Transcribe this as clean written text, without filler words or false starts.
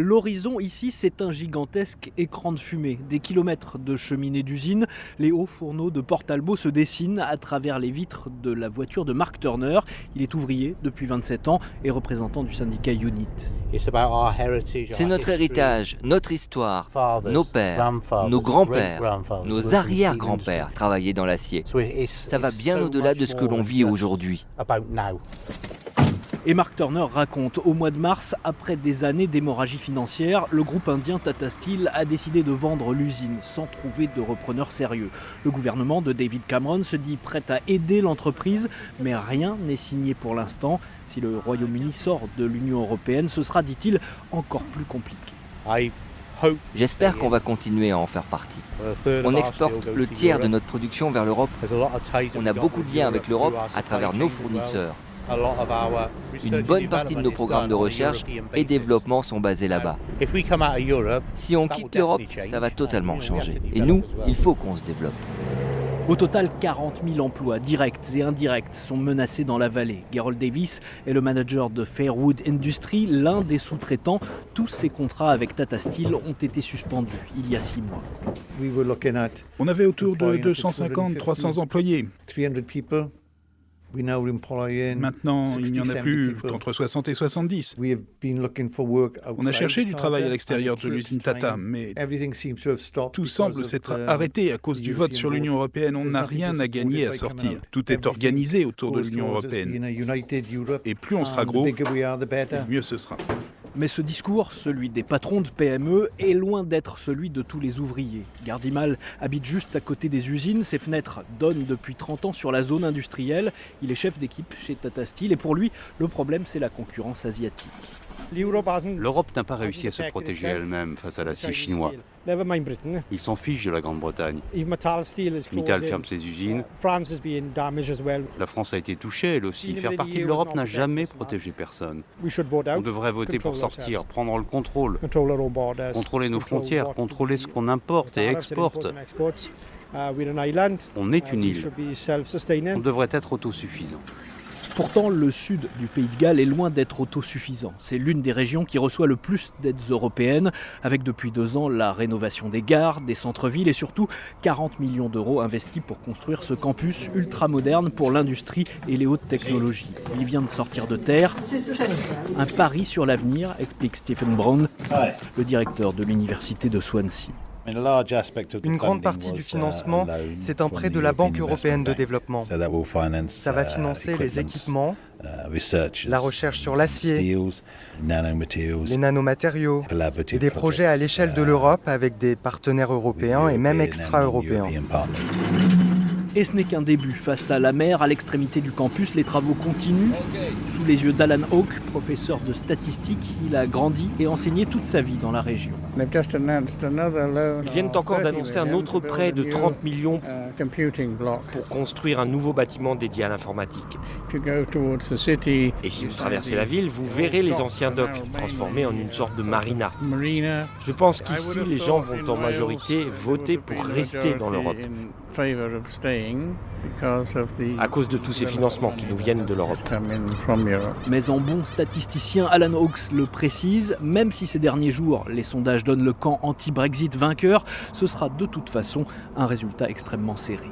L'horizon ici, c'est un gigantesque écran de fumée. Des kilomètres de cheminées d'usines, les hauts fourneaux de Port Talbot se dessinent à travers les vitres de la voiture de Mark Turner. Il est ouvrier depuis 27 ans et représentant du syndicat Unit. C'est notre héritage, notre histoire. Nos pères, nos grands-pères, nos arrière-grands-pères travaillaient dans l'acier. Ça va bien au-delà de ce que l'on vit aujourd'hui. Et Mark Turner raconte, au mois de mars, après des années d'hémorragie financière, le groupe indien Tata Steel a décidé de vendre l'usine sans trouver de repreneur sérieux. Le gouvernement de David Cameron se dit prêt à aider l'entreprise, mais rien n'est signé pour l'instant. Si le Royaume-Uni sort de l'Union européenne, ce sera, dit-il, encore plus compliqué. J'espère qu'on va continuer à en faire partie. On exporte le tiers de notre production vers l'Europe. On a beaucoup de liens avec l'Europe à travers nos fournisseurs. Une bonne partie de nos programmes de recherche et développement sont basés là-bas. Si on quitte l'Europe, ça va totalement changer. Et nous, il faut qu'on se développe. Au total, 40 000 emplois directs et indirects sont menacés dans la vallée. Gerald Davis est le manager de Fairwood Industries, l'un des sous-traitants. Tous ces contrats avec Tata Steel ont été suspendus il y a 6 mois. On avait autour de 250-300 employés. Maintenant, il n'y en a plus qu'entre 60 et 70. On a cherché du travail à l'extérieur de l'usine Tata, mais tout semble s'être arrêté à cause du vote sur l'Union européenne. On n'a rien à gagner à sortir. Tout est organisé autour de l'Union européenne. Et plus on sera gros, mieux ce sera. Mais ce discours, celui des patrons de PME, est loin d'être celui de tous les ouvriers. Gardimal habite juste à côté des usines. Ses fenêtres donnent depuis 30 ans sur la zone industrielle. Il est chef d'équipe chez Tata Steel et pour lui, le problème, c'est la concurrence asiatique. L'Europe n'a pas réussi à se protéger elle-même face à l'acier chinois. Ils s'en fichent de la Grande-Bretagne. Mittal ferme ses usines. La France a été touchée, elle aussi. Faire partie de l'Europe n'a jamais protégé personne. On devrait voter pour sortir, prendre le contrôle, contrôler nos frontières, contrôler ce qu'on importe et exporte. On est une île. On devrait être autosuffisant. Pourtant, le sud du Pays de Galles est loin d'être autosuffisant. C'est l'une des régions qui reçoit le plus d'aides européennes, avec depuis 2 ans la rénovation des gares, des centres-villes et surtout 40 millions d'euros investis pour construire ce campus ultra-moderne pour l'industrie et les hautes technologies. Il vient de sortir de terre. Un pari sur l'avenir, explique Stephen Brown, le directeur de l'université de Swansea. Une grande partie du financement, c'est un prêt de la Banque européenne de développement. Ça va financer les équipements, la recherche sur l'acier, les nanomatériaux et des projets à l'échelle de l'Europe avec des partenaires européens et même extra-européens. Et ce n'est qu'un début. Face à la mer, à l'extrémité du campus, les travaux continuent. Sous les yeux d'Alan Hawke, professeur de statistique, il a grandi et enseigné toute sa vie dans la région. Ils viennent encore d'annoncer un autre prêt de 30 millions pour construire un nouveau bâtiment dédié à l'informatique. Et si vous traversez la ville, vous verrez les anciens docks transformés en une sorte de marina. Je pense qu'ici, les gens vont en majorité voter pour rester dans l'Europe. À cause de tous ces financements qui nous viennent de l'Europe. Mais en bon statisticien, Alan Hawke le précise, même si ces derniers jours, les sondages donnent le camp anti-Brexit vainqueur, ce sera de toute façon un résultat extrêmement serré.